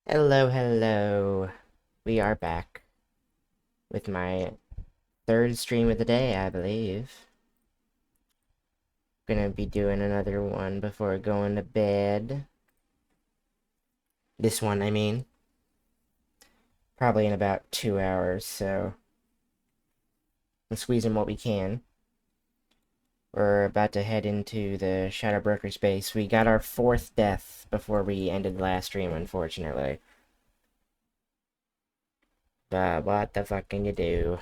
Hello, hello. We are back with my third stream of the day, I believe. Gonna be doing another one before going to bed. This one, I mean. Probably in about 2 hours, so we'll squeeze in what we can. We're about to head into the Shadow Broker space. We got our 4th death before we ended the last stream, unfortunately. But what the fuck can you do?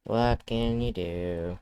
What can you do?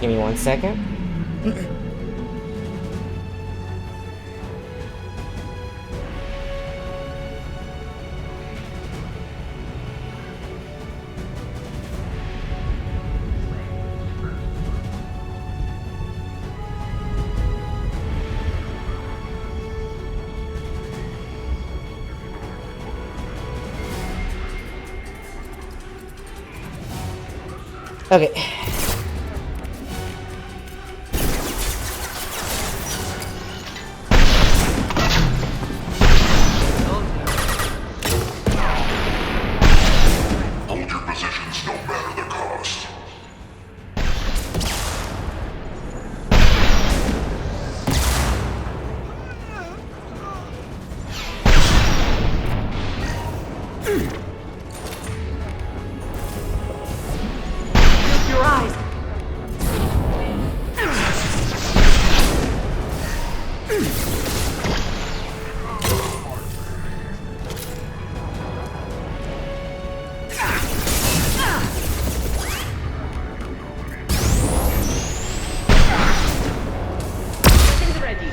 Give me 1 second. Okay. Hold your positions no matter the cost. Your eyes. Weapons ready.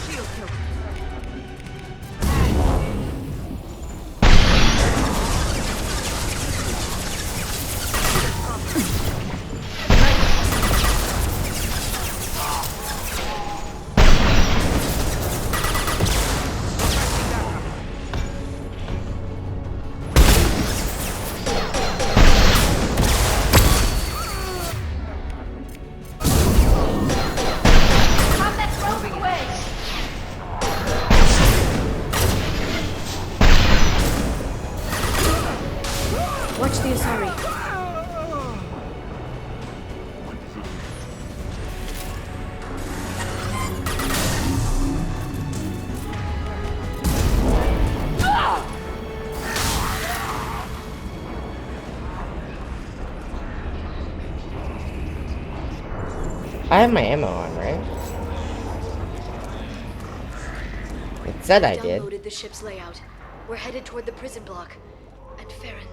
Shield kill. Combat throws away. Watch the Asari. I have my ammo on, right? It said I did. Downloaded the ship's layout. We're headed toward the prison block. And Farron.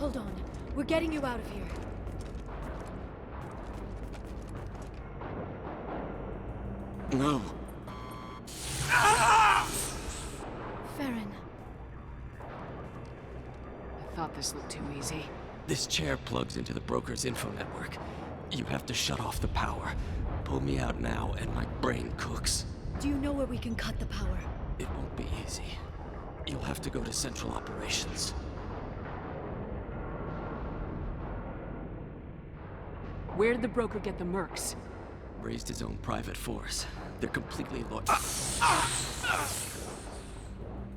Hold on. We're getting you out of here. No. Farron. I thought this looked too easy. This chair plugs into the broker's info network. You have to shut off the power. Pull me out now, and my brain cooks. Do you know where we can cut the power? It won't be easy. You'll have to go to Central Operations. Where did the broker get the mercs? Raised his own private force. They're completely loyal.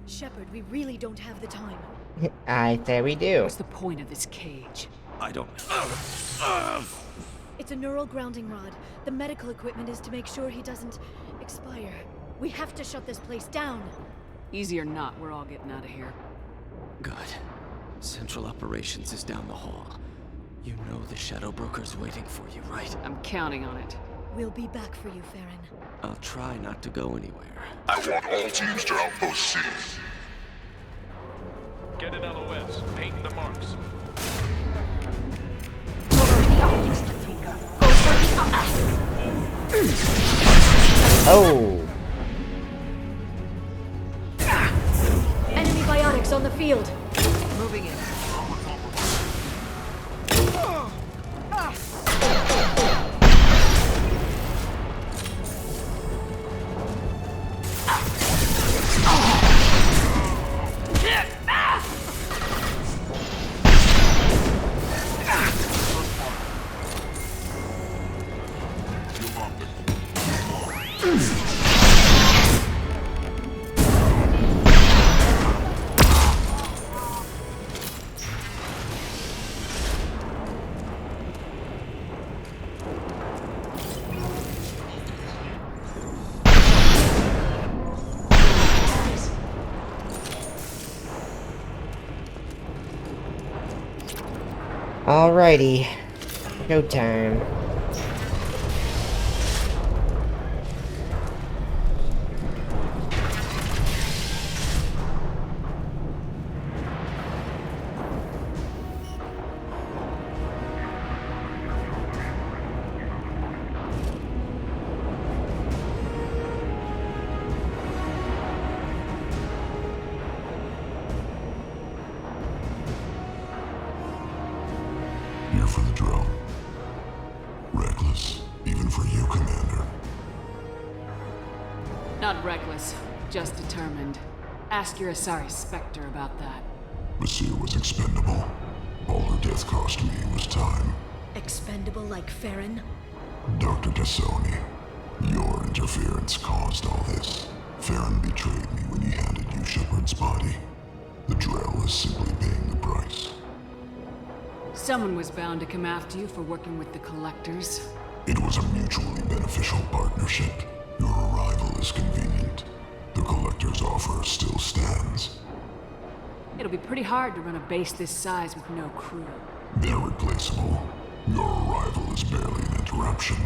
Shepard, we really don't have the time. I say we do. What's the point of this cage? I don't... It's a neural grounding rod. The medical equipment is to make sure he doesn't expire. We have to shut this place down. Easy or not, we're all getting out of here. Good. Central Operations is down the hall. You know the Shadow Broker's waiting for you, right? I'm counting on it. We'll be back for you, Farron. I'll try not to go anywhere. I want all teams to Outpost C. Get an LOS. Paint the marks. Oh! Enemy biotics on the field. Moving in. Alrighty. Go time. Here for the drill. Reckless, even for you, Commander. Not reckless, just determined. Ask your Asari Spectre about that. Basir was expendable. All her death cost me was time. Expendable like Farron? Dr. Tassoni, your interference caused all this. Farron betrayed me when he handed you Shepard's body. The Drell is simply paying the price. Someone was bound to come after you for working with the Collectors. It was a mutually beneficial partnership. Your arrival is convenient. The Collector's offer still stands. It'll be pretty hard to run a base this size with no crew. They're replaceable. Your arrival is barely an interruption.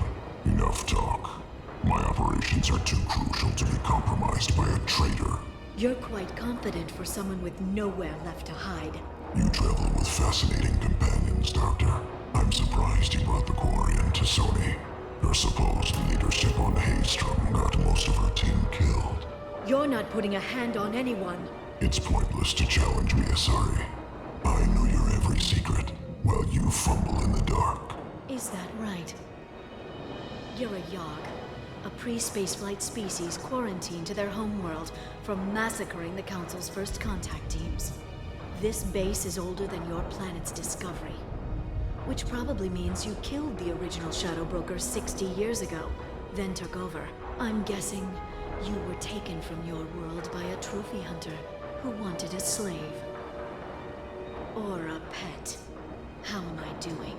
Enough talk. My operations are too crucial to be compromised by a traitor. You're quite confident for someone with nowhere left to hide. You travel with fascinating companions, Doctor. I'm surprised you brought the Quarian to Sony. Her supposed leadership on Haystrom got most of her team killed. You're not putting a hand on anyone. It's pointless to challenge me, Asari. I know your every secret, while you fumble in the dark. Is that right? You're a Yogg, a pre-spaceflight species quarantined to their homeworld from massacring the Council's first contact teams. This base is older than your planet's discovery. Which probably means you killed the original Shadow Broker 60 years ago, then took over. I'm guessing you were taken from your world by a trophy hunter who wanted a slave. Or a pet. How am I doing?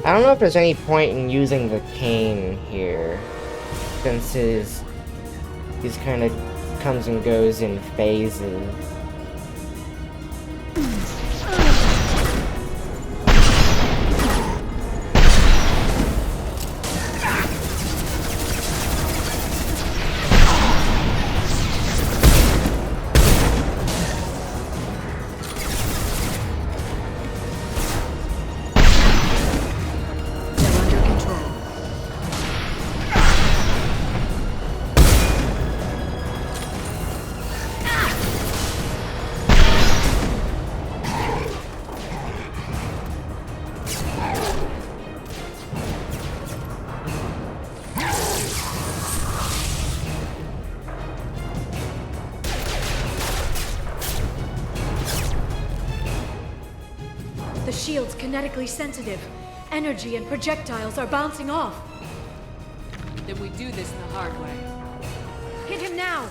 I don't know if there's any point in using the cane here, since he's kind of comes and goes in phases. They're under control. The shield's kinetically sensitive. Energy and projectiles are bouncing off. Then we do this the hard way. Hit him now!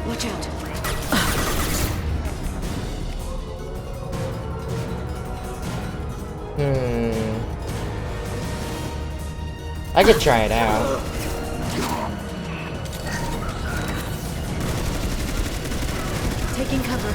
Watch out. I could try it out. Taking cover.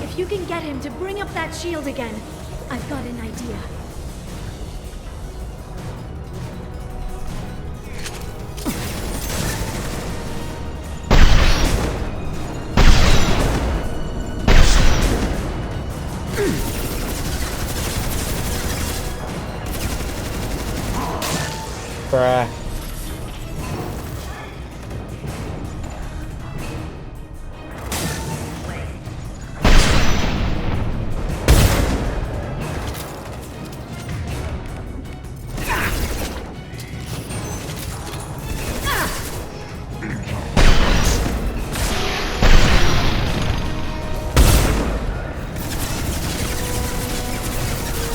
If you can get him to bring up that shield again, I've got an idea. Bruh.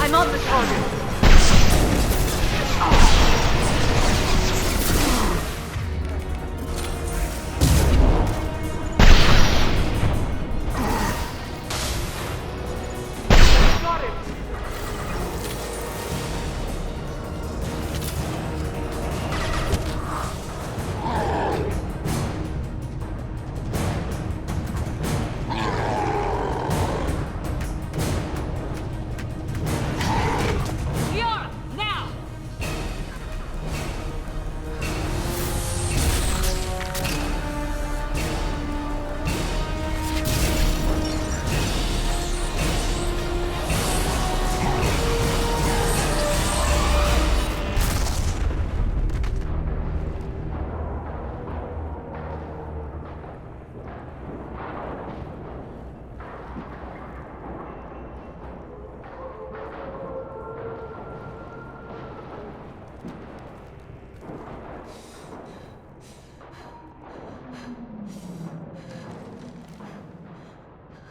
I'm on the target.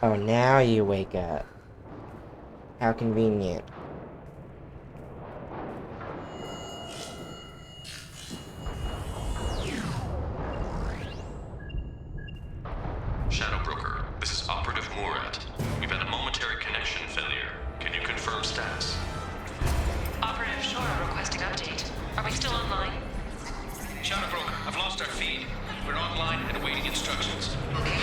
Oh, now you wake up. How convenient. Shadow Broker, this is Operative Murat. We've had a momentary connection failure. Can you confirm status? Operative Shora requesting update. Are we still online? Shadow Broker, I've lost our feed. We're online and awaiting instructions. Okay.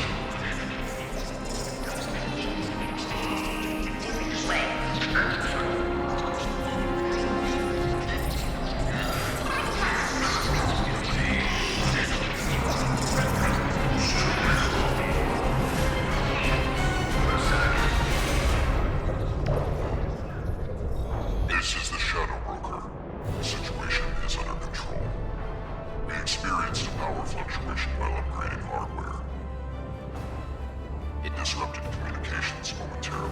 It disrupted communications momentarily.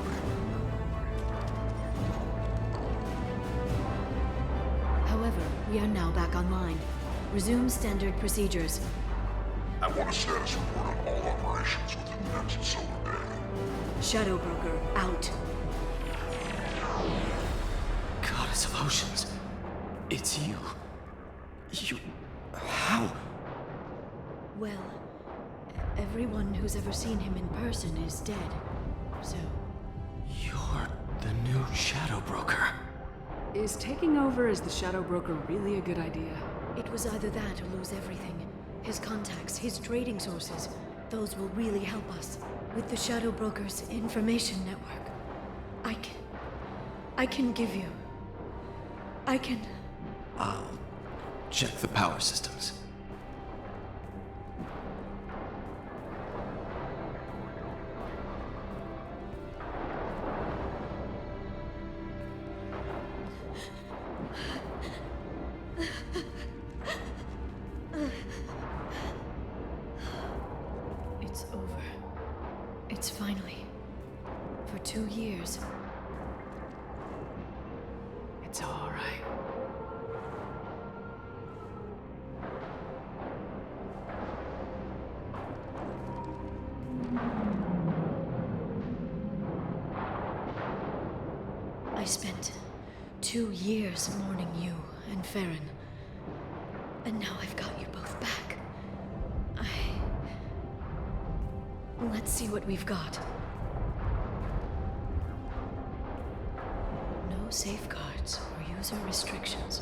However, we are now back online. Resume standard procedures. I want a status report on all operations within the next solar day. Shadow Broker, out. Goddess of Oceans. It's you. You... How? Well, everyone who's ever seen him in person is dead. So, You're the new Shadow Broker. Is taking over as the Shadow Broker really a good idea? it was either that or lose everything. His contacts, his trading sources, those will really help us. With the Shadow Broker's information network, I can give you... I'll check the power systems. It's over. It's finally... For 2 years. It's all right. I spent 2 years mourning you and Farron. And now I've got you both back. Let's see what we've got. No safeguards or user restrictions.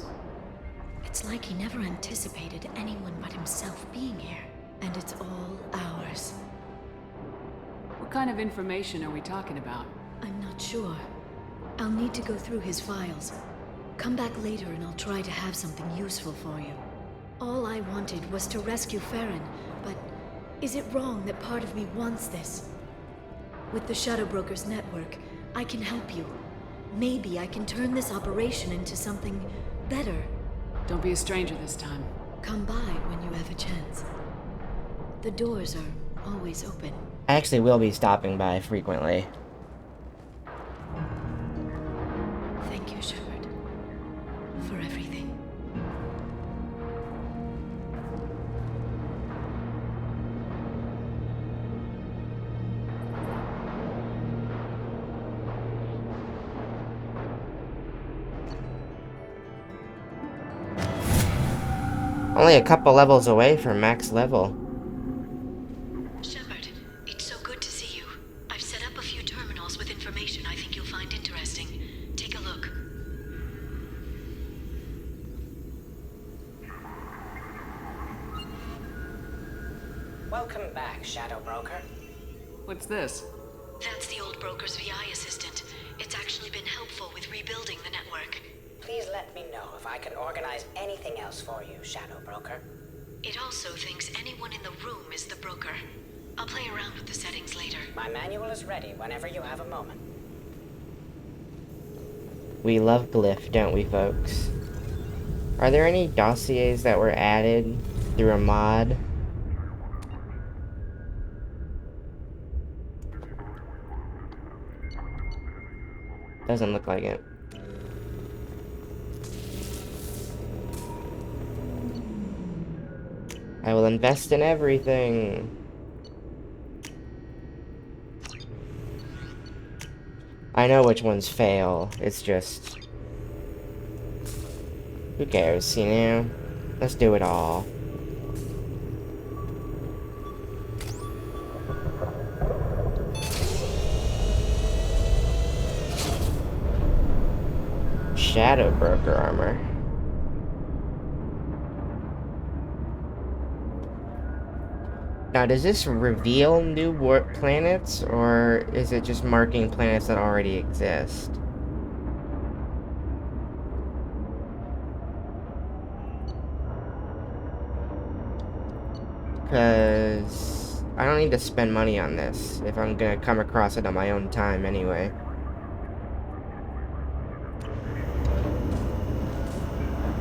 It's like he never anticipated anyone but himself being here. And it's all ours. What kind of information are we talking about? I'm not sure. I'll need to go through his files. Come back later and I'll try to have something useful for you. All I wanted was to rescue Farron, but is it wrong that part of me wants this? With the Shadow Broker's network, I can help you. Maybe I can turn this operation into something better. Don't be a stranger this time. Come by when you have a chance. The doors are always open. I actually will be stopping by frequently. Thank you, Shepard, for everything. Only a couple levels away from max level. Shepard, it's so good to see you. I've set up a few terminals with information I think you'll find interesting. Take a look. Welcome back, Shadow Broker. What's this? That's the old broker's VI assistant. It's actually been helpful with rebuilding the network. Please let me know if I can organize anything else for you, Shadow Broker. It also thinks anyone in the room is the broker. I'll play around with the settings later. My manual is ready whenever you have a moment. We love Glyph, don't we, folks? Are there any dossiers that were added through a mod? Doesn't look like it. I will invest in everything. I know which ones fail. It's just... who cares, you know? Let's do it all. Shadow Broker armor. Now, does this reveal new planets, or is it just marking planets that already exist? Because I don't need to spend money on this if I'm gonna come across it on my own time anyway.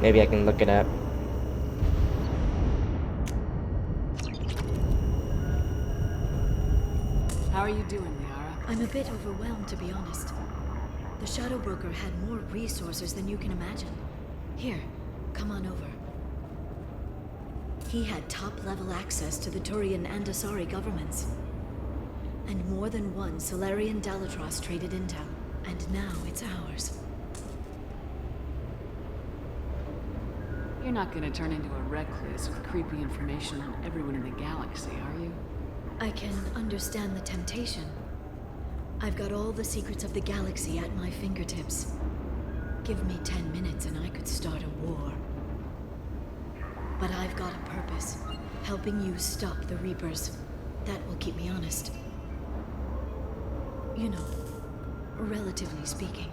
Maybe I can look it up. How are you doing, Liara? I'm a bit overwhelmed, to be honest. The Shadow Broker had more resources than you can imagine. Here, come on over. He had top-level access to the Turian and Asari governments. And more than one Solarian Dalatros traded intel. And now it's ours. You're not gonna turn into a recluse with creepy information on everyone in the galaxy, are you? I can understand the temptation. I've got all the secrets of the galaxy at my fingertips. Give me 10 minutes and I could start a war. But I've got a purpose. Helping you stop the Reapers. That will keep me honest. You know, relatively speaking.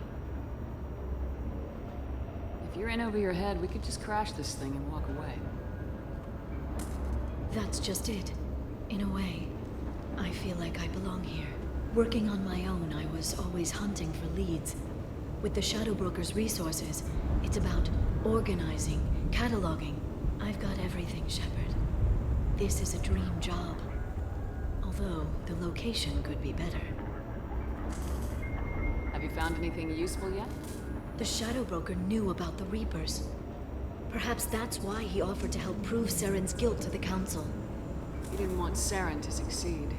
If you're in over your head, we could just crash this thing and walk away. That's just it. In a way, I feel like I belong here. Working on my own, I was always hunting for leads. With the Shadow Broker's resources, it's about organizing, cataloging. I've got everything, Shepard. This is a dream job. Although, the location could be better. Have you found anything useful yet? The Shadow Broker knew about the Reapers. Perhaps that's why he offered to help prove Saren's guilt to the Council. He didn't want Saren to succeed.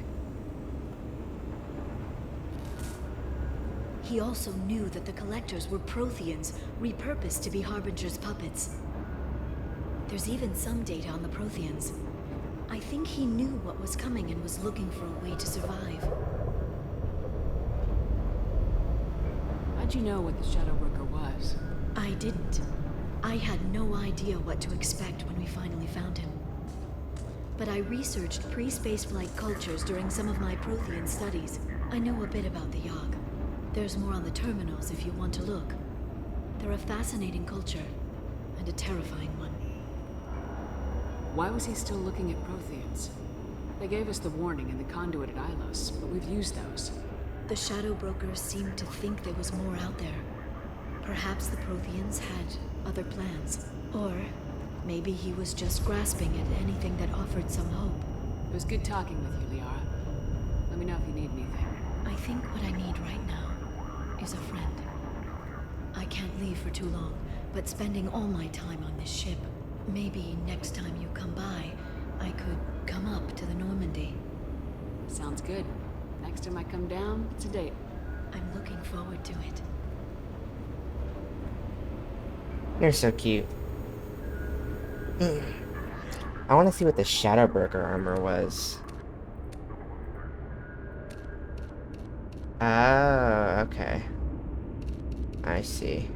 He also knew that the Collectors were Protheans, repurposed to be Harbinger's puppets. There's even some data on the Protheans. I think he knew what was coming and was looking for a way to survive. How'd you know what the Shadow Broker was? I didn't. I had no idea what to expect when we finally found him. But I researched pre-spaceflight cultures during some of my Prothean studies. I know a bit about the Yogg. There's more on the terminals if you want to look. They're a fascinating culture, and a terrifying one. Why was he still looking at Protheans? They gave us the warning in the conduit at Ilos, but we've used those. The Shadow Brokers seemed to think there was more out there. Perhaps the Protheans had other plans. Or maybe he was just grasping at anything that offered some hope. It was good talking with you, Liara. Let me know if you need anything. I think what I need right now is a friend. I can't leave for too long, but spending all my time on this ship. Maybe next time you come by, I could come up to the Normandy. Sounds good. Next time I come down, it's a date. I'm looking forward to it. You're so cute. I want to see what the Shadow Broker armor was. Oh, okay. I see.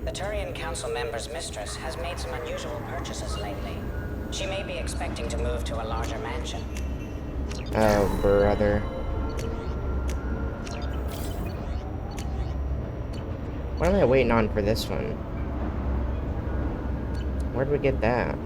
The Turian Council member's mistress has made some unusual purchases lately. She may be expecting to move to a larger mansion. Oh, brother. What am I waiting on for this one? Where'd we get that?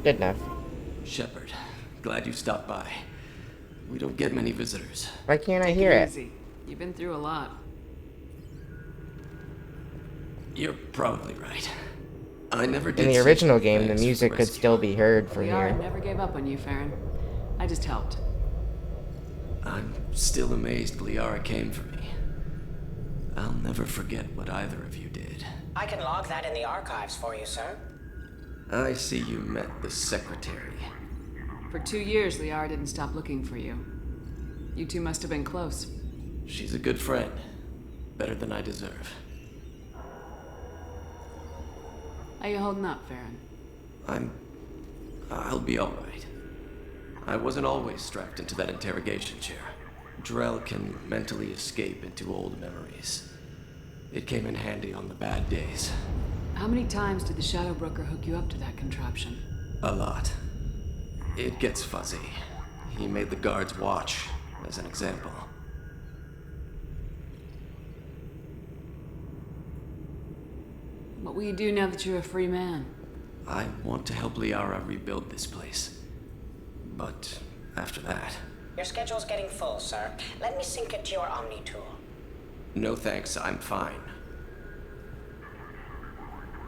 Good enough. Shepard, glad you stopped by. We don't get many visitors. Why can't I Take hear it? easy. You've been through a lot. You're probably right. I never did. In the say original game, the thanks for music could rescue. still be heard from Liara here. never gave up on you, Farron. I just helped. I'm still amazed Liara came for me. I'll never forget what either of you did. I can log that in the archives for you, sir. I see you met the secretary. For 2 years, Liara didn't stop looking for you. You two must have been close. She's a good friend. Better than I deserve. How you holding up, Farron? I'll be alright. I wasn't always strapped into that interrogation chair. Drell can mentally escape into old memories. It came in handy on the bad days. How many times did the Shadow Broker hook you up to that contraption? A lot. It gets fuzzy. He made the guards watch, as an example. What will you do now that you're a free man? I want to help Liara rebuild this place. But after that... Your schedule's getting full, sir. Let me sync it to your Omni tool. No thanks, I'm fine.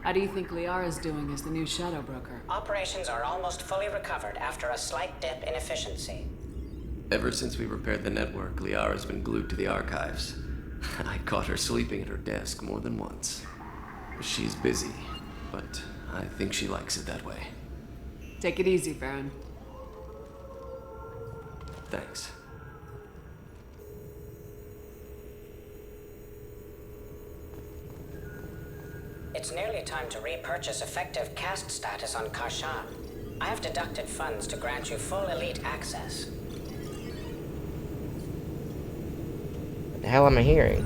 How do you think Liara's doing as the new Shadow Broker? Operations are almost fully recovered after a slight dip in efficiency. Ever since we repaired the network, Liara's been glued to the archives. I caught her sleeping at her desk more than once. She's busy, but I think she likes it that way. Take it easy, Farron. Thanks. It's nearly time to repurchase effective caste status on Karshan. I have deducted funds to grant you full elite access. What the hell am I hearing?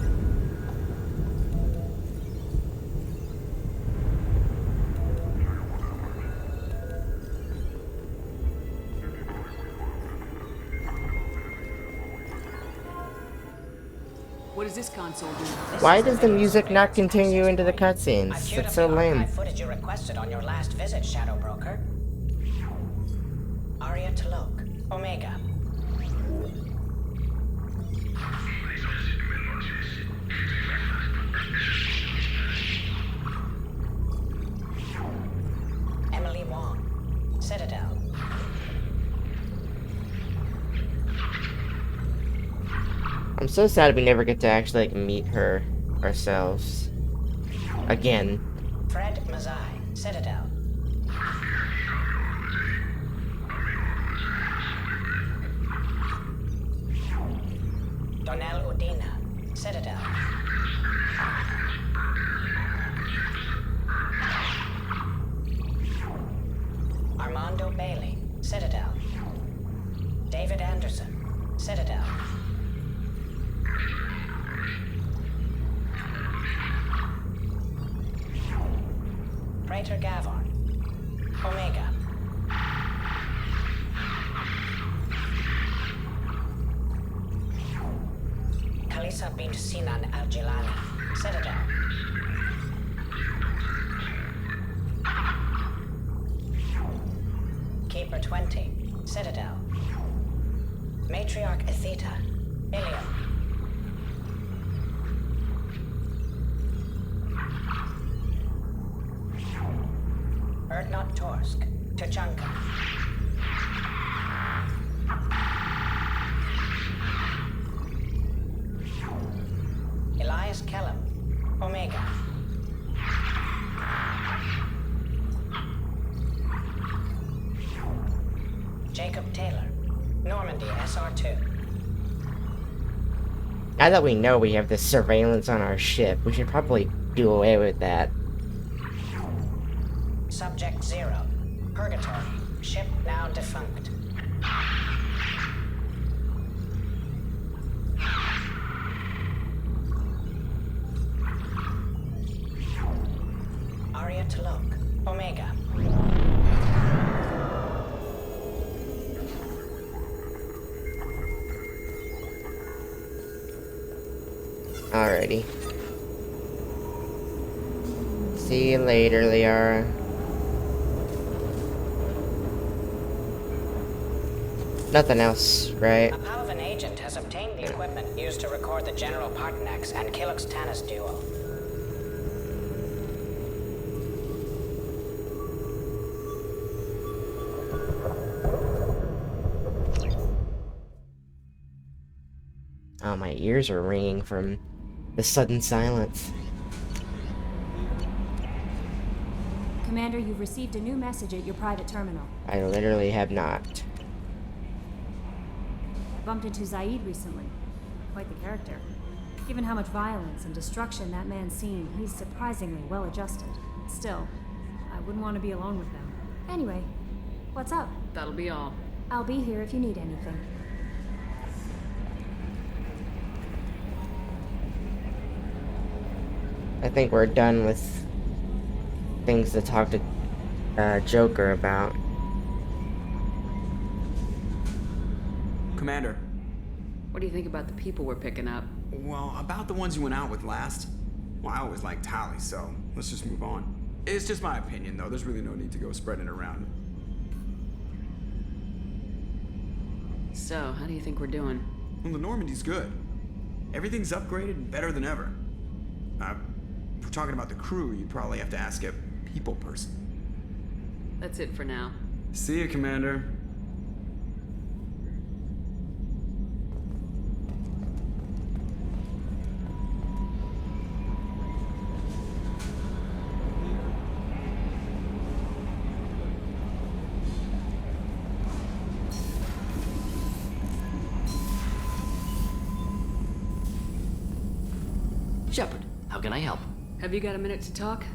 What does this console do? Why does the music not continue into the I've cutscenes? queued It's up so the lame. archive footage you requested on your last visit, Shadow Broker. Arya Talok, Omega. Emily Wong, Citadel. I'm so sad we never get to actually like meet her ourselves. Again. Fred Mazai, Citadel. Donnell Udina, Citadel. Armando Bailey, Citadel. David Anderson, Citadel. Praetor Gavon, Omega. Kalisa bint Sinan Al-Jilani, Citadel. Keeper 20, Citadel. Matriarch Atheta, Ilium. Erdnot Torsk, Tuchanka. Elias Kellum, Omega. Jacob Taylor, Normandy SR2. Now that we know we have this surveillance on our ship, we should probably do away with that. Subject 0, Purgatory, ship now defunct. Arya Talok, Omega. Alrighty. See you later, Liara. Nothing else, right? A Palvan agent has obtained the equipment used to record the General Partonax and Killux Tanis duel. Oh, my ears are ringing from the sudden silence. Commander, you've received a new message at your private terminal. I literally have not. I bumped into Zaid recently. Quite the character. Given how much violence and destruction that man's seen, he's surprisingly well adjusted. Still, I wouldn't want to be alone with them. Anyway, what's up? That'll be all. I'll be here if you need anything. I think we're done with things to talk to Joker about. Commander. What do you think about the people we're picking up? Well, about the ones you went out with last. Well, I always liked Tally, so let's just move on. It's just my opinion, though. There's really no need to go spreading it around. So, how do you think we're doing? Well, the Normandy's good. Everything's upgraded and better than ever. If we're talking about the crew, you'd probably have to ask a people person. That's it for now. See you, Commander. Shepard, how can I help? Have you got a minute to talk?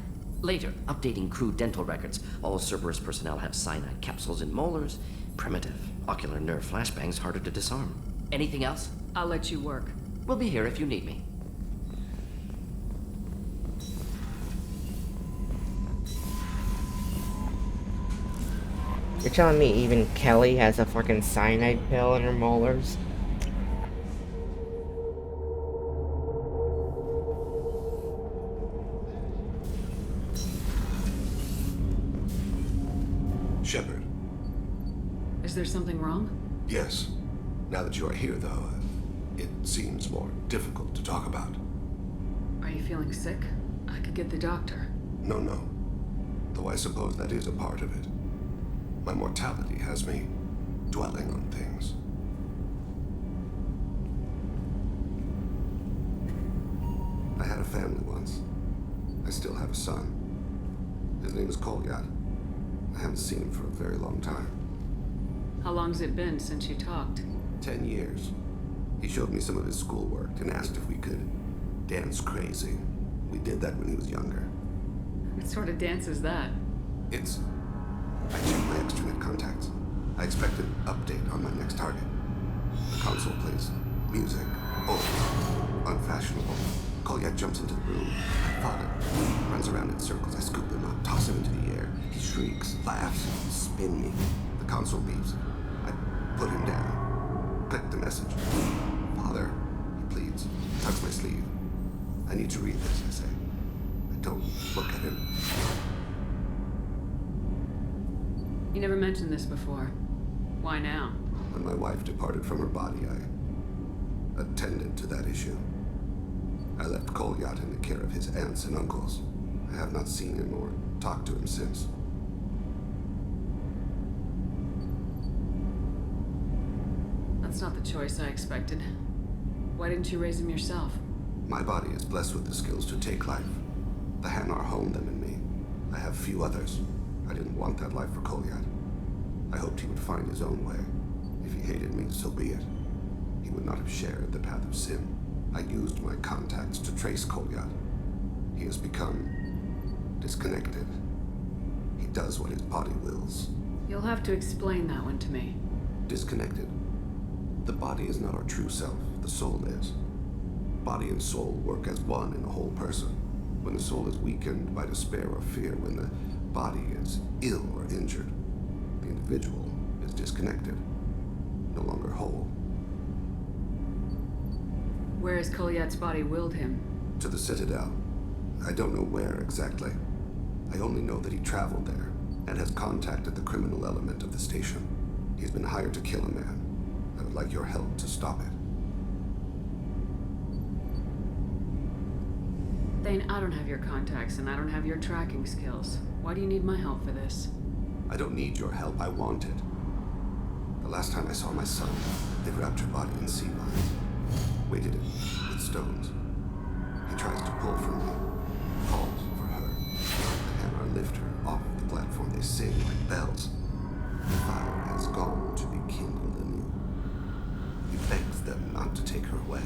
Later, updating crew dental records. All Cerberus personnel have cyanide capsules in molars. Primitive. Ocular nerve flashbangs harder to disarm. Anything else? I'll let you work. We'll be here if you need me. You're telling me even Kelly has a fucking cyanide pill in her molars? Shepard. Is there something wrong? Yes. Now that you are here, though, it seems more difficult to talk about. Are you feeling sick? I could get the doctor. No. Though I suppose that is a part of it. My mortality has me dwelling on things. I had a family once. I still have a son. His name is Kolyat. I haven't seen him for a very long time. How long's it been since you talked? 10 years. He showed me some of his schoolwork and asked if we could dance crazy. We did that when he was younger. What sort of dance is that? It's... I checked my extranet contacts. I expect an update on my next target. The console plays music. Old. Unfashionable. Kolyat jumps into the room. My father runs around in circles. I scoop him up, toss him into the air. He shrieks, laughs, spin me. The console beeps. I put him down. Click the message. Father, he pleads. Tucks my sleeve. I need to read this, I say. I don't look at him. You never mentioned this before. Why now? When my wife departed from her body, I attended to that issue. I left Kolyat in the care of his aunts and uncles. I have not seen him or talked to him since. That's not the choice I expected. Why didn't you raise him yourself? My body is blessed with the skills to take life. The Hanar honed them in me. I have few others. I didn't want that life for Kolyat. I hoped he would find his own way. If he hated me, so be it. He would not have shared the path of sin. I used my contacts to trace Kolyat. He has become disconnected. He does what his body wills. You'll have to explain that one to me. Disconnected. The body is not our true self. The soul is. Body and soul work as one in a whole person. When the soul is weakened by despair or fear, when the body is ill or injured, the individual is disconnected, no longer whole. Where has Kolyat's body willed him? To the Citadel. I don't know where exactly. I only know that he traveled there and has contacted the criminal element of the station. He's been hired to kill a man. I would like your help to stop it. Thane, I don't have your contacts and I don't have your tracking skills. Why do you need my help for this? I don't need your help. I want it. The last time I saw my son, they wrapped her body in sea vines, weighted it with stones. He tries to pull from me, calls for her. The Hanar lift her off the platform. They sing like bells. The fire has gone to be kindled anew. He begs them not to take her away.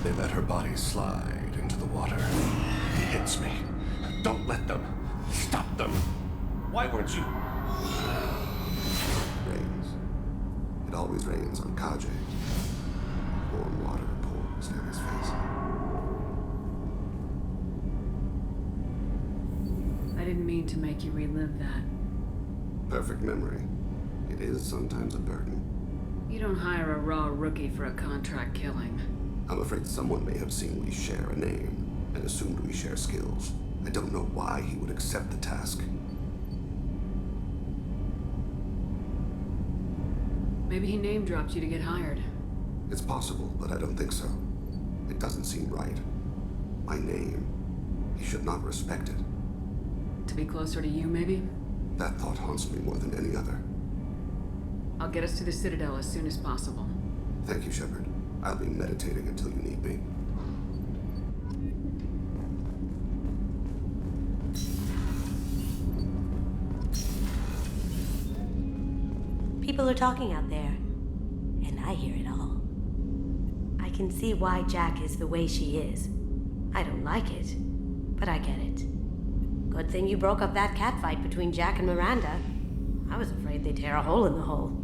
They let her body slide into the water. He hits me. Don't let them. Stop them. Why weren't you? Rains. It always rains on Kaje. Warm water pours down his face. I didn't mean to make you relive that. Perfect memory. It is sometimes a burden. You don't hire a raw rookie for a contract killing. I'm afraid someone may have seen we share a name and assumed we share skills. I don't know why he would accept the task. Maybe he name-dropped you to get hired. It's possible, but I don't think so. It doesn't seem right. My name. He should not respect it. To be closer to you, maybe? That thought haunts me more than any other. I'll get us to the Citadel as soon as possible. Thank you, Shepard. I'll be meditating until you need me. People are talking out there, and I hear it all. I can see why Jack is the way she is. I don't like it, but I get it. Good thing you broke up that catfight between Jack and Miranda. I was afraid they'd tear a hole in the hole.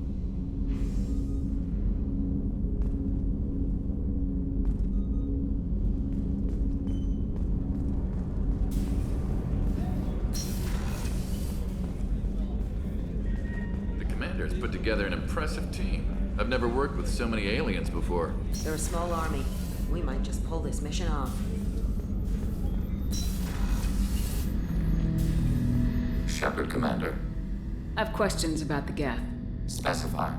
Put together an impressive team. I've never worked with so many aliens before. They're a small army. We might just pull this mission off. Shepard, Commander. I have questions about the Geth. Specify.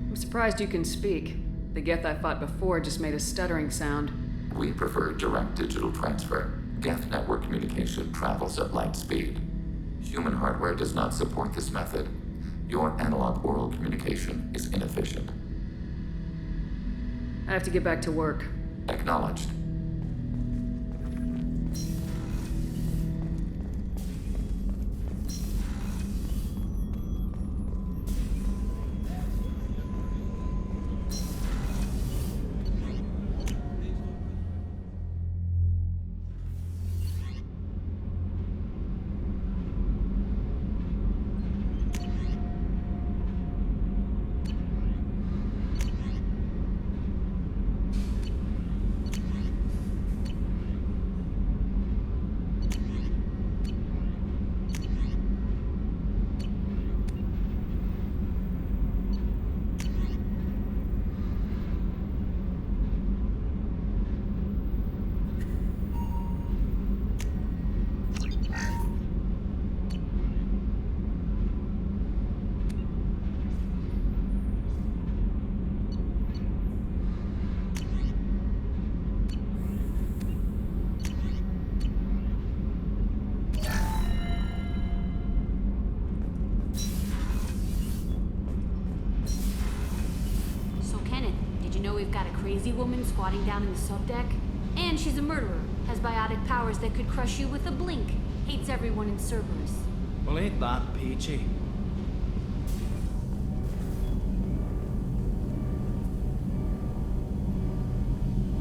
I'm surprised you can speak. The Geth I fought before just made a stuttering sound. We prefer direct digital transfer. Geth network communication travels at light speed. Human hardware does not support this method. Your analog oral communication is inefficient. I have to get back to work. Acknowledged. Crazy woman squatting down in the subdeck. And she's a murderer, has biotic powers that could crush you with a blink, hates everyone in Cerberus. Well, ain't that peachy?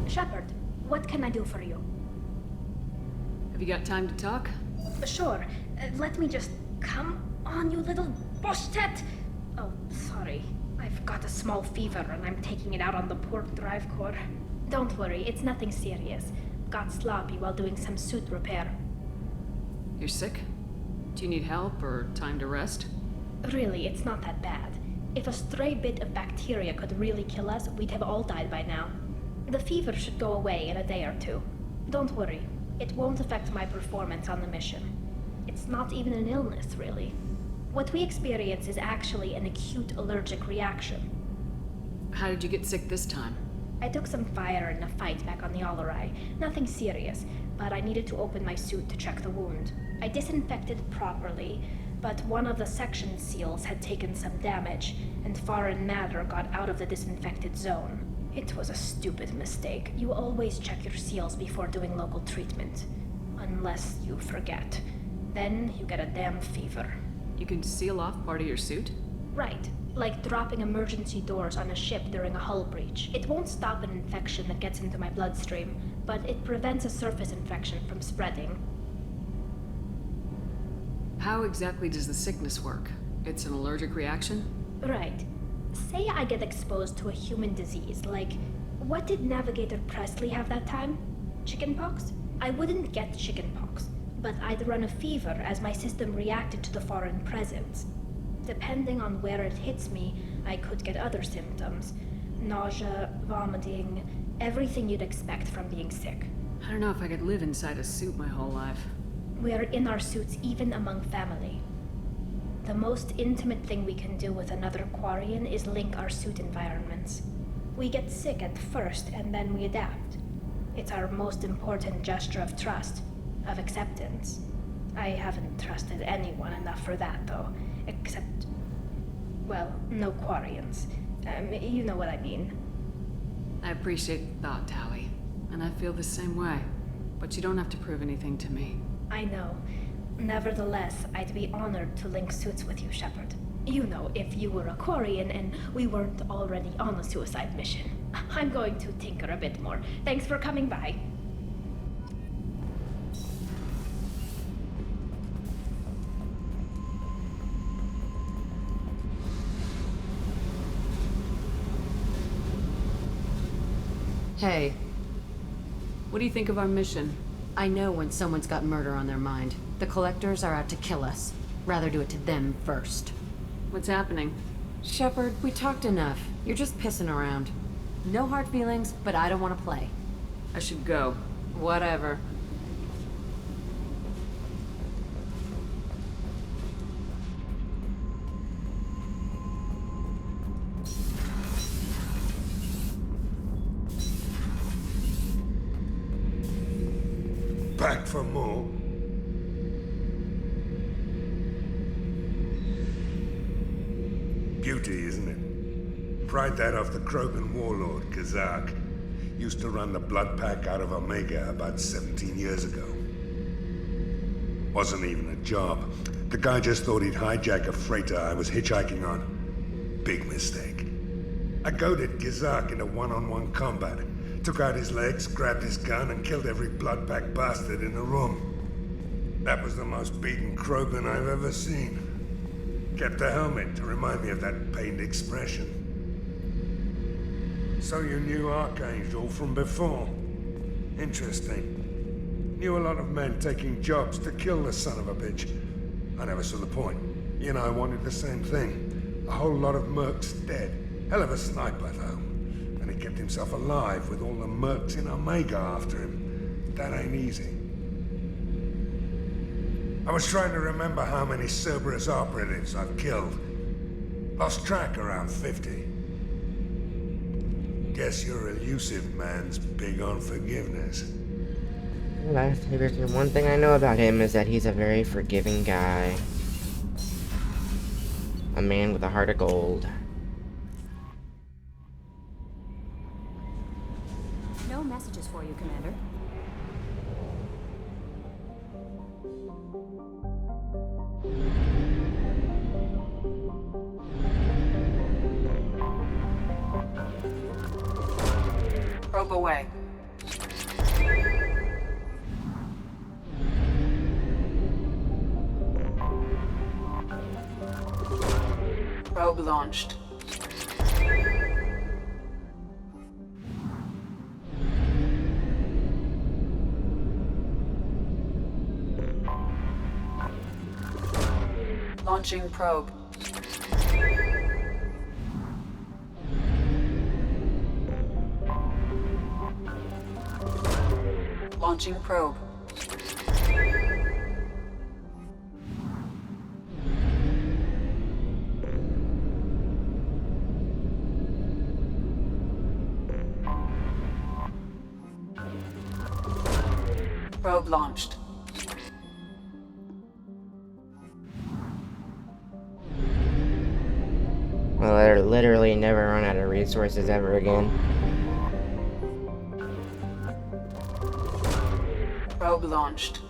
Shepard, what can I do for you? Have you got time to talk? Sure. Let me just... Come on, you little boshtet! Oh, sorry. I've got a small fever and I'm taking it out on the port drive core. Don't worry, it's nothing serious. Got sloppy while doing some suit repair. You're sick? Do you need help or time to rest? Really, it's not that bad. If a stray bit of bacteria could really kill us, we'd have all died by now. The fever should go away in a day or two. Don't worry, it won't affect my performance on the mission. It's not even an illness, really. What we experience is actually an acute allergic reaction. How did you get sick this time? I took some fire in a fight back on the Allerai. Nothing serious, but I needed to open my suit to check the wound. I disinfected properly, but one of the section seals had taken some damage, and foreign matter got out of the disinfected zone. It was a stupid mistake. You always check your seals before doing local treatment. Unless you forget. Then you get a damn fever. You can seal off part of your suit? Right. Like dropping emergency doors on a ship during a hull breach. It won't stop an infection that gets into my bloodstream, but it prevents a surface infection from spreading. How exactly does the sickness work? It's an allergic reaction? Right. Say I get exposed to a human disease, like... What did Navigator Presley have that time? Chickenpox? I wouldn't get chickenpox, but I'd run a fever as my system reacted to the foreign presence. Depending on where it hits me, I could get other symptoms. Nausea, vomiting, everything you'd expect from being sick. I don't know if I could live inside a suit my whole life. We're in our suits even among family. The most intimate thing we can do with another Quarian is link our suit environments. We get sick at first, and then we adapt. It's our most important gesture of trust, of acceptance. I haven't trusted anyone enough for that, though. Except, well, no Quarians. You know what I mean. I appreciate the thought, Tally. And I feel the same way. But you don't have to prove anything to me. I know. Nevertheless, I'd be honored to link suits with you, Shepard. You know, if you were a Quarian and we weren't already on a suicide mission. I'm going to tinker a bit more. Thanks for coming by. Hey. What do you think of our mission? I know when someone's got murder on their mind. The Collectors are out to kill us. Rather do it to them first. What's happening? Shepard, we talked enough. You're just pissing around. No hard feelings, but I don't want to play. I should go. Whatever. Back for more? Beauty, isn't it? Pried that off the Krogan warlord, Kazak. Used to run the Blood Pack out of Omega about 17 years ago. Wasn't even a job. The guy just thought he'd hijack a freighter I was hitchhiking on. Big mistake. I goaded Kazak into one-on-one combat. Took out his legs, grabbed his gun, and killed every Blood Pack bastard in the room. That was the most beaten Krogan I've ever seen. Kept a helmet to remind me of that pained expression. So you knew Archangel from before? Interesting. Knew a lot of men taking jobs to kill the son of a bitch. I never saw the point. You know, I wanted the same thing. A whole lot of mercs dead. Hell of a sniper, though. And he kept himself alive with all the mercs in Omega after him. That ain't easy. I was trying to remember how many Cerberus operatives I've killed. Lost track around 50. Guess your elusive man's big on forgiveness. Well, the one thing I know about him is that he's a very forgiving guy. A man with a heart of gold. No messages for you, Commander. Probe away. Probe launched. Launching probe. Launching probe. Probe launched. Well, they'll literally never run out of resources ever again. Probe launched.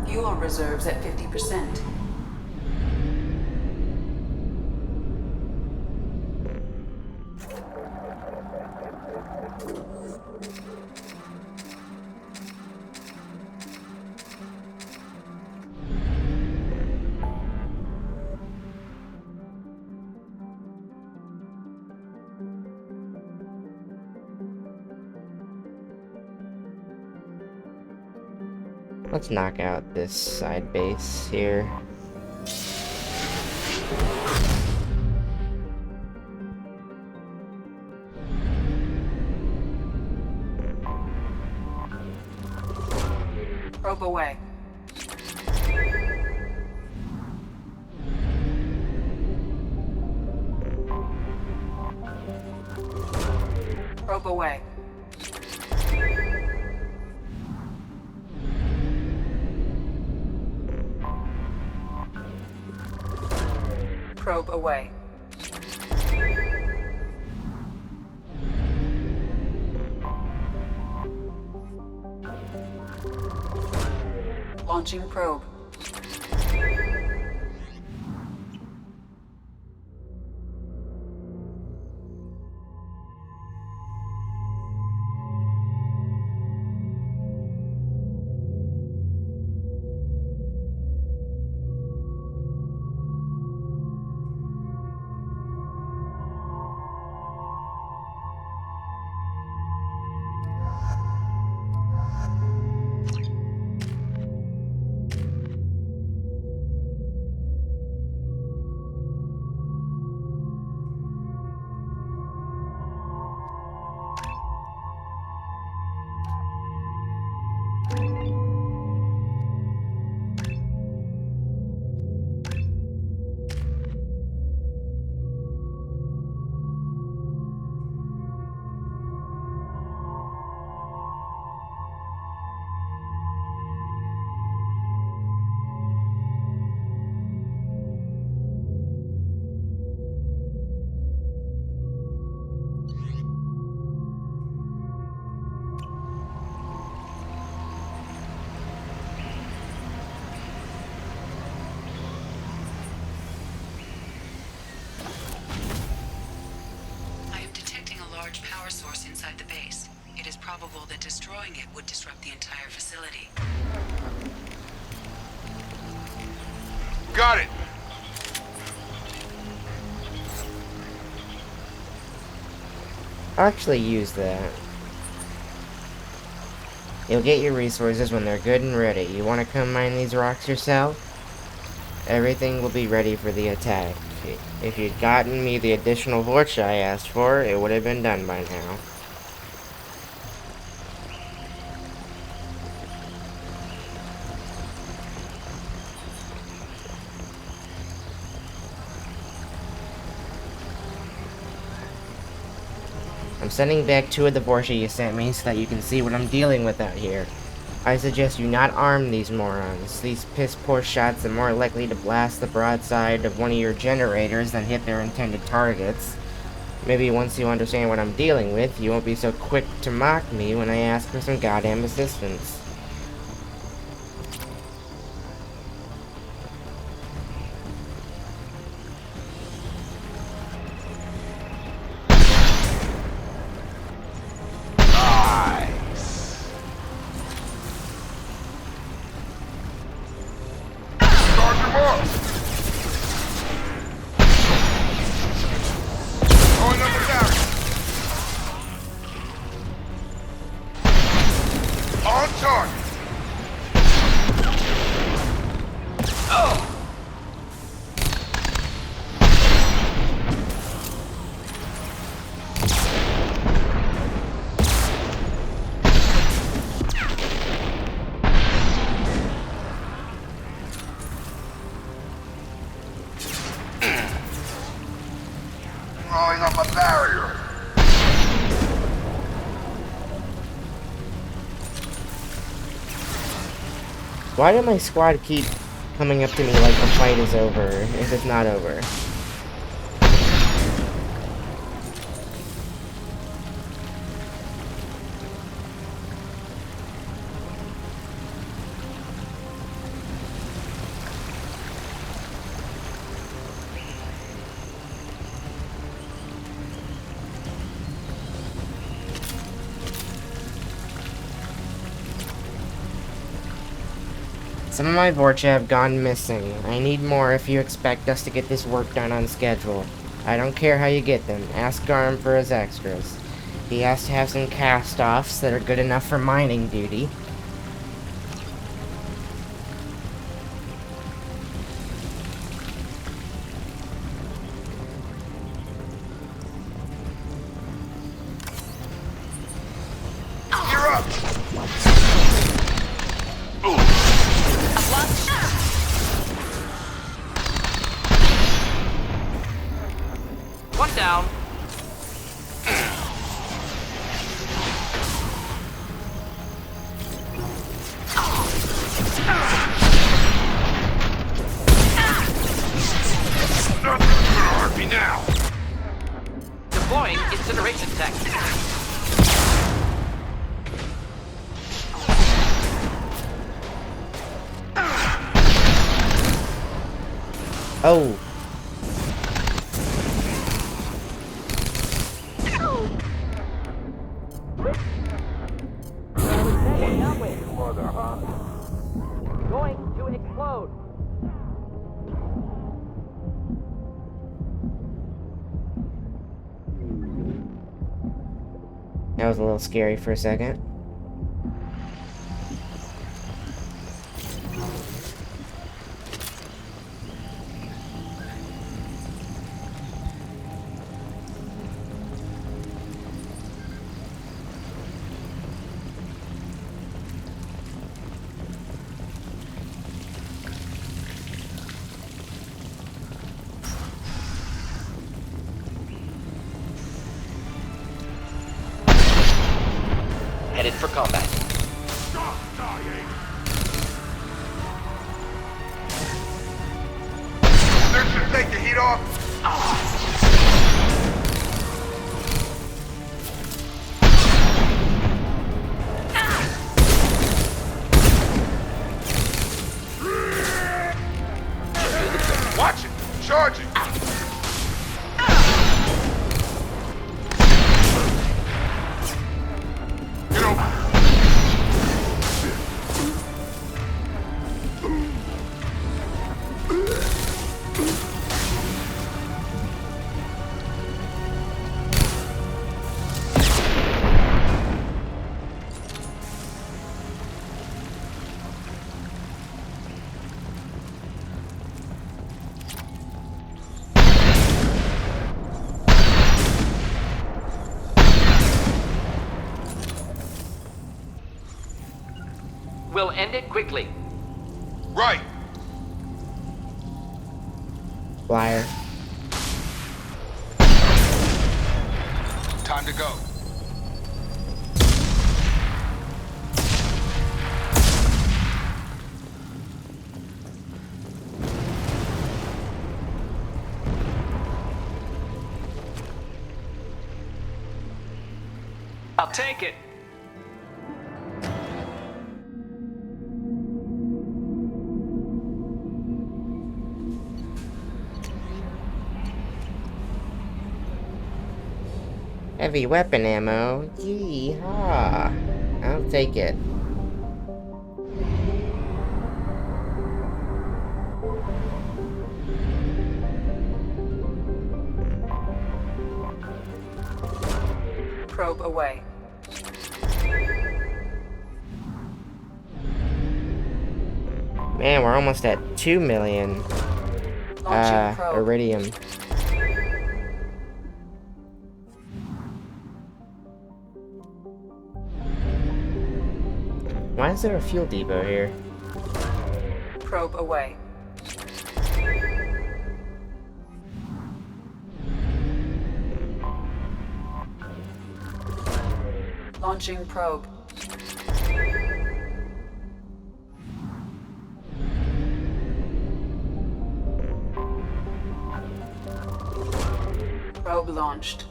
Fuel reserves at 50%. Let's knock out this side base here. Probe away. Probe away. Probe away. Launching probe. Power source inside the base. It is probable that destroying it would disrupt the entire facility. Got it! I'll actually use that. You'll get your resources when they're good and ready. You want to come mine these rocks yourself? Everything will be ready for the attack. If you'd gotten me the additional vorcha I asked for, it would have been done by now. I'm sending back 2 of the vorcha you sent me so that you can see what I'm dealing with out here. I suggest you not arm these morons. These piss-poor shots are more likely to blast the broadside of one of your generators than hit their intended targets. Maybe once you understand what I'm dealing with, you won't be so quick to mock me when I ask for some goddamn assistance. Why did my squad keep coming up to me like the fight is over, if it's not over? Some of my vorcha have gone missing. I need more if you expect us to get this work done on schedule. I don't care how you get them. Ask Garm for his extras. He has to have some cast-offs that are good enough for mining duty. One down. Hurt me now! Deploying incineration tech. Oh. Going to explode. That was a little scary for a second. Headed for combat. Stop dying! This should take the heat off. Watch it! Charging! Get over! We'll end it quickly. Right! Liar. Time to go. I'll take it. Heavy weapon ammo. Yeehaw. I'll take it. Probe away. Man, we're almost at 2 million. Launching probe. Iridium. Why is there a fuel depot here? Probe away. Launching probe. Probe launched.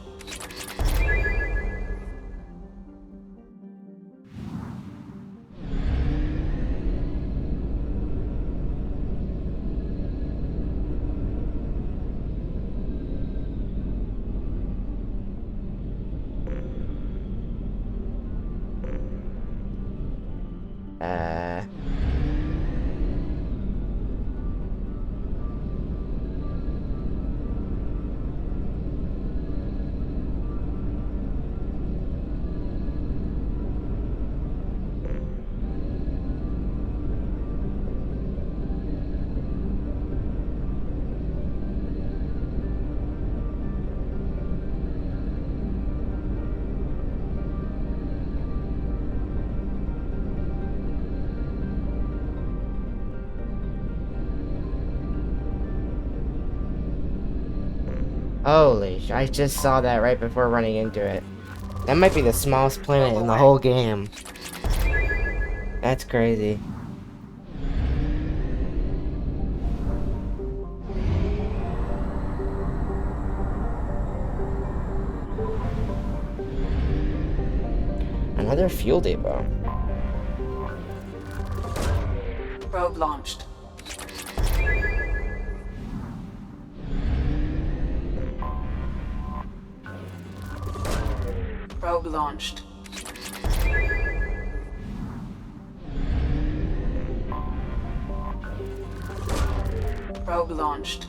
Holy sh! I just saw that right before running into it. That might be the smallest planet in the whole game. That's crazy. Another fuel depot. Probe launched. Probe launched. Probe launched.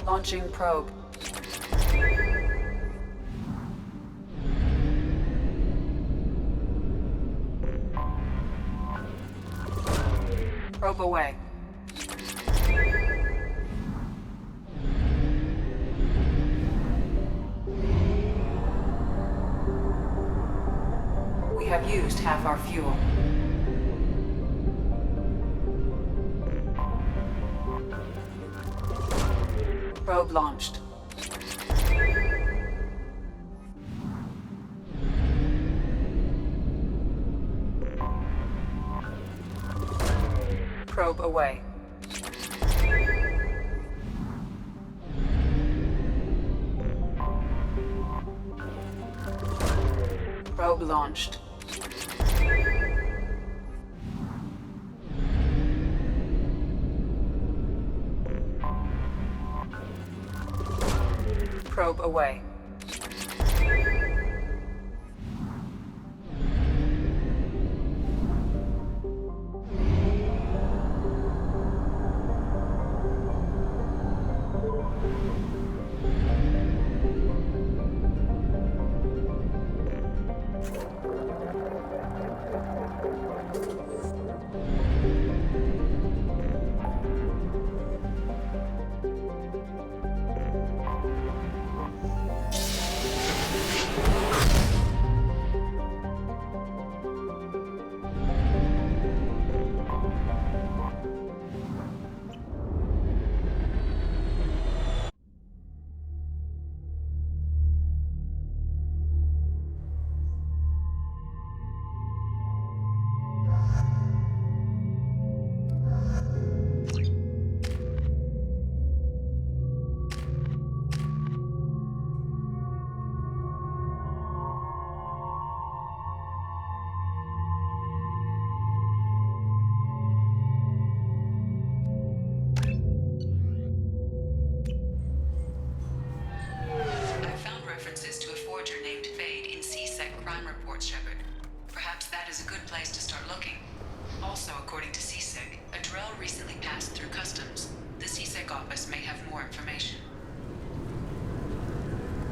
Launching probe. Probe away. We have used half our fuel. Probe launched. Probe away. Probe launched. Probe away.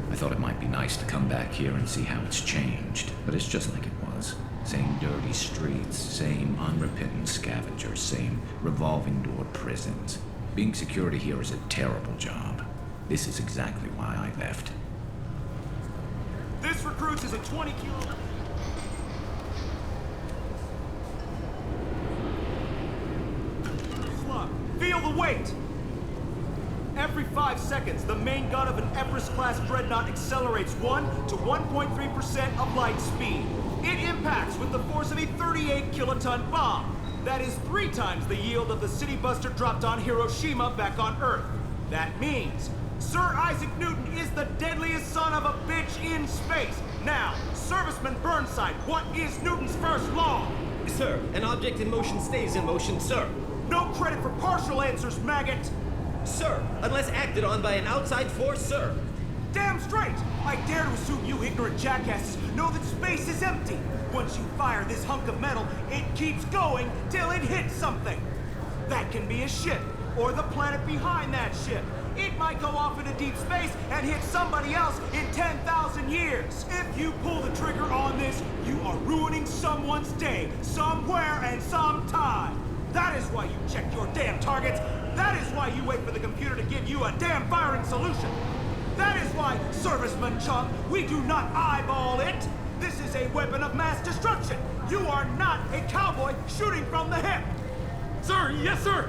I thought it might be nice to come back here and see how it's changed, but it's just like it was. Same dirty streets, same unrepentant scavengers, same revolving door prisons. Being security here is a terrible job. This is exactly why I left. This recruits is a 20 kilo... Slug, feel the weight! Every 5 seconds, the main gun of an Everest-class dreadnought accelerates 1 to 1.3% of light speed. It impacts with the force of a 38-kiloton bomb. That is 3 times the yield of the city buster dropped on Hiroshima back on Earth. That means Sir Isaac Newton is the deadliest son of a bitch in space. Now, Serviceman Burnside, what is Newton's first law? Sir, an object in motion stays in motion, sir. No credit for partial answers, maggot! Sir, unless acted on by an outside force, sir. Damn straight! I dare to assume you ignorant jackasses know that space is empty. Once you fire this hunk of metal, it keeps going till it hits something. That can be a ship, or the planet behind that ship. It might go off into deep space and hit somebody else in 10,000 years. If you pull the trigger on this, you are ruining someone's day, somewhere and sometime. That is why you check your damn targets. That is why you wait for the computer to give you a damn firing solution. That is why, Serviceman Chunk, we do not eyeball it. This is a weapon of mass destruction. You are not a cowboy shooting from the hip! Sir, yes, sir!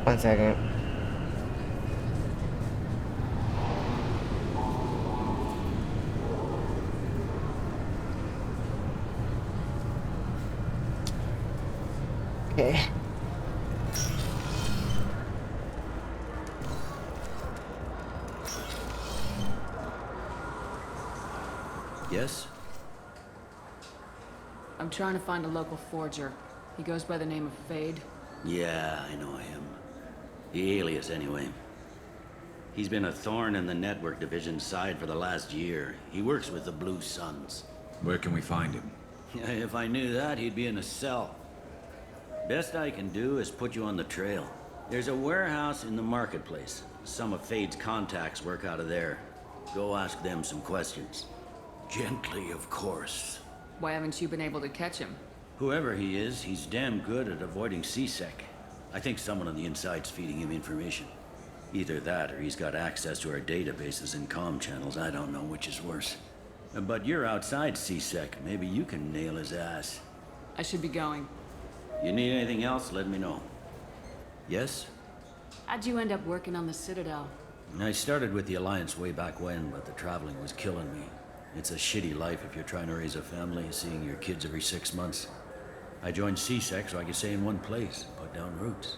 One second. Okay. Yes? I'm trying to find a local forger. He goes by the name of Fade. Yeah, I know him. The alias, anyway. He's been a thorn in the network division's side for the last year. He works with the Blue Suns. Where can we find him? If I knew that, he'd be in a cell. Best I can do is put you on the trail. There's a warehouse in the marketplace. Some of Fade's contacts work out of there. Go ask them some questions. Gently, of course. Why haven't you been able to catch him? Whoever he is, he's damn good at avoiding CSEC. I think someone on the inside's feeding him information. Either that, or he's got access to our databases and comm channels. I don't know which is worse. But you're outside CSEC. Maybe you can nail his ass. I should be going. You need anything else, let me know. Yes? How'd you end up working on the Citadel? I started with the Alliance way back when, but the traveling was killing me. It's a shitty life if you're trying to raise a family, seeing your kids every 6 months. I joined CSEC so I could stay in one place, put down roots.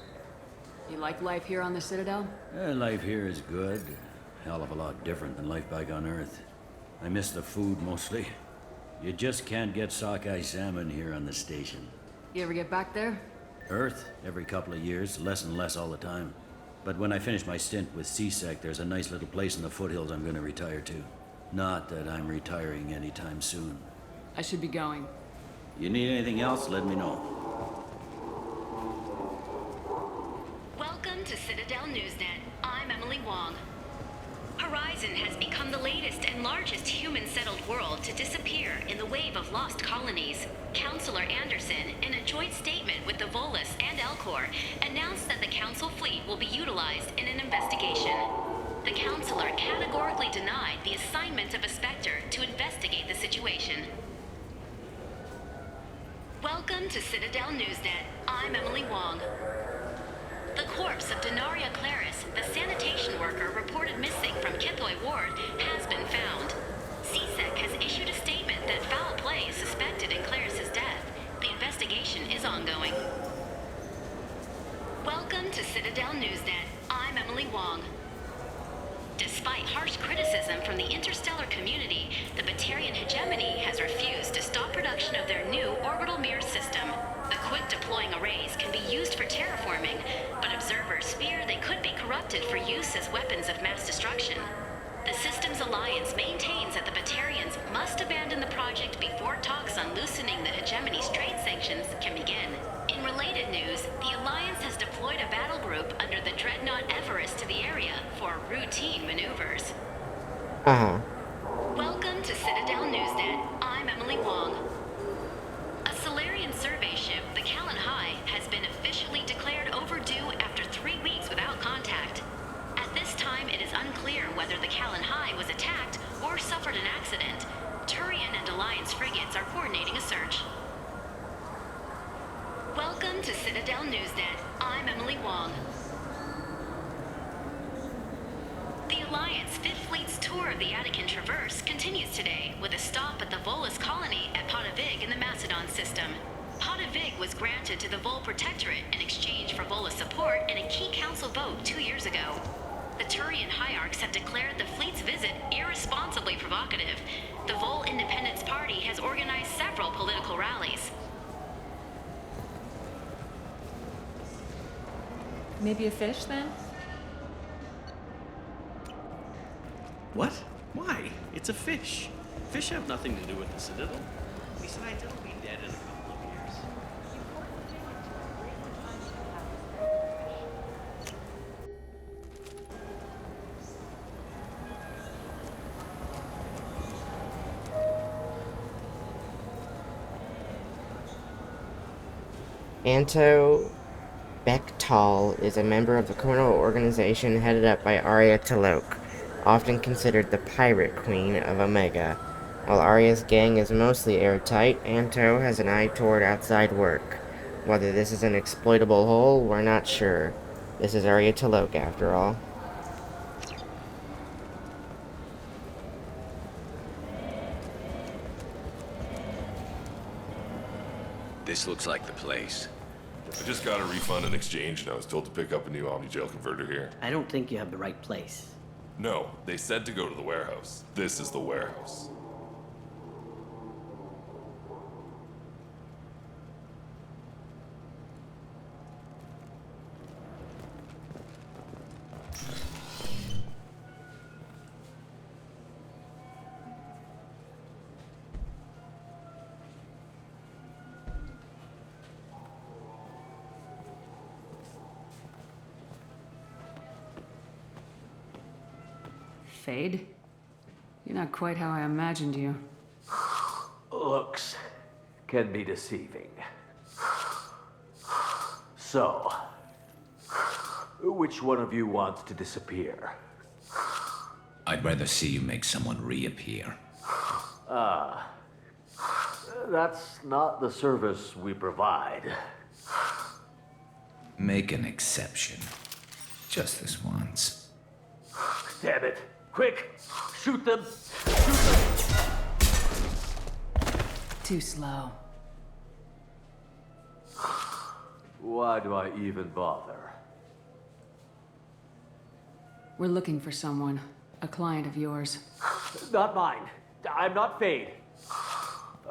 You like life here on the Citadel? Life here is good. Hell of a lot different than life back on Earth. I miss the food mostly. You just can't get sockeye salmon here on the station. You ever get back there? Earth, every couple of years, less and less all the time. But when I finish my stint with CSEC, there's a nice little place in the foothills I'm gonna retire to. Not that I'm retiring anytime soon. I should be going. You need anything else, let me know. Welcome to Citadel Newsnet. I'm Emily Wong. Horizon has become the latest and largest human-settled world to disappear in the wave of lost colonies. Councilor Anderson, in a joint statement with the Volus and Elcor, announced that the Council fleet will be utilized in an investigation. The Councilor categorically denied the assignment of a Spectre to investigate the situation. Welcome to Citadel Newsnet. I'm Emily Wong. The corpse of Denaria Claris, the sanitation worker reported missing from Kithoy Ward, has been found. CSEC has issued a statement that foul play is suspected in Claris's death. The investigation is ongoing. Welcome to Citadel Newsnet. I'm Emily Wong. Despite harsh criticism from the interstellar community, the Batarian hegemony has refused to stop production of their new orbital mirror system. The quick-deploying arrays can be used for terraforming, but observers fear they could be corrupted for use as weapons of mass destruction. The Systems Alliance maintains that the Batarians must abandon the project before talks on loosening the hegemony's trade sanctions can begin. In related news, the Alliance has deployed a battle group under the Dreadnought Everest to the area for routine maneuvers. Welcome to Citadel Newsnet. I'm Emily Wong. A Solarian survey ship, the Callan High, has been officially declared overdue after 3 weeks without contact. At this time, it is unclear whether the Callan High was attacked or suffered an accident. Turian and Alliance frigates are coordinating a search. Welcome to Citadel Newsnet. I'm Emily Wong. The Alliance Fifth Fleet's tour of the Attican Traverse continues today, with a stop at the Volus colony at Potavig in the Macedon system. Potavig was granted to the Vol Protectorate in exchange for Volus support in a key council vote 2 years ago. The Turian hierarchs have declared the fleet's visit irresponsibly provocative. The Vol Independence Party has organized several political rallies. Maybe a fish, then? What? Why? It's a fish. Fish have nothing to do with the Citadel. Besides, it'll be dead in a couple of years. Anto Bektal is a member of the criminal organization headed up by Arya T'Loak, often considered the Pirate Queen of Omega. While Arya's gang is mostly airtight, Anto has an eye toward outside work. Whether this is an exploitable hole, we're not sure. This is Arya T'Loak, after all. This looks like the place. I just got a refund and exchange, and I was told to pick up a new Omni-Gel converter here. I don't think you have the right place. No, they said to go to the warehouse. This is the warehouse. Fade? You're not quite how I imagined you. Looks can be deceiving. So, which one of you wants to disappear? I'd rather see you make someone reappear. That's not the service we provide. Make an exception. Just this once. Damn it. Quick! Shoot them! Too slow. Why do I even bother? We're looking for someone. A client of yours. Not mine. I'm not Fade.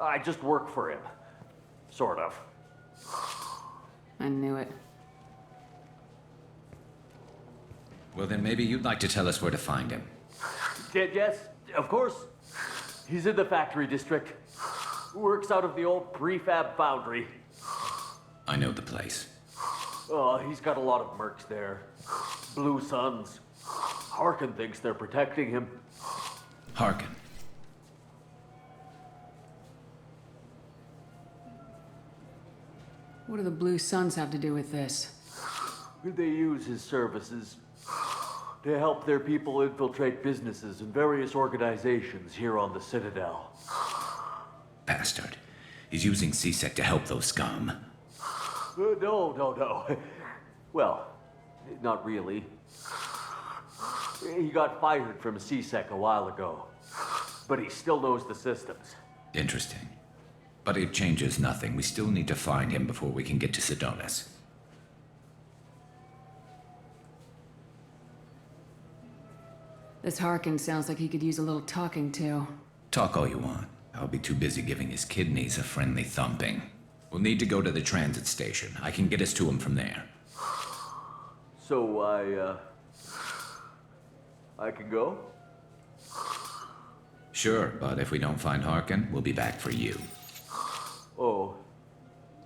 I just work for him. Sort of. I knew it. Well, then maybe you'd like to tell us where to find him. Yes, of course. He's in the factory district. Works out of the old prefab foundry. I know the place. Oh, he's got a lot of mercs there. Blue Suns. Harkin thinks they're protecting him. Harkin. What do the Blue Suns have to do with this? They use his services to help their people infiltrate businesses and various organizations here on the Citadel. Bastard. He's using C-Sec to help those scum. No. Well, not really. He got fired from C-Sec a while ago, but he still knows the systems. Interesting. But it changes nothing. We still need to find him before we can get to Sidonis. This Harkin sounds like he could use a little talking to. Talk all you want. I'll be too busy giving his kidneys a friendly thumping. We'll need to go to the transit station. I can get us to him from there. So I can go? Sure, but if we don't find Harkin, we'll be back for you. Oh,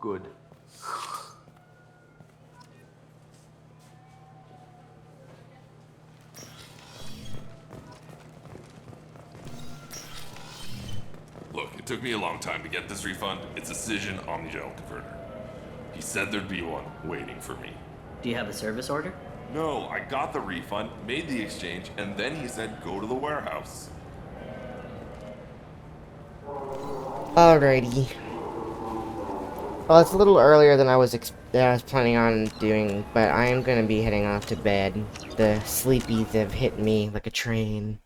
good. Look, it took me a long time to get this refund. It's a Cision Omni-Gel converter. He said there'd be one waiting for me. Do you have a service order? No, I got the refund, made the exchange, and then he said go to the warehouse. Alrighty. Well, it's a little earlier than I was planning on doing, but I am going to be heading off to bed. The sleepies have hit me like a train.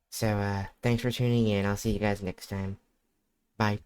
So, thanks for tuning in. I'll see you guys next time. Bye.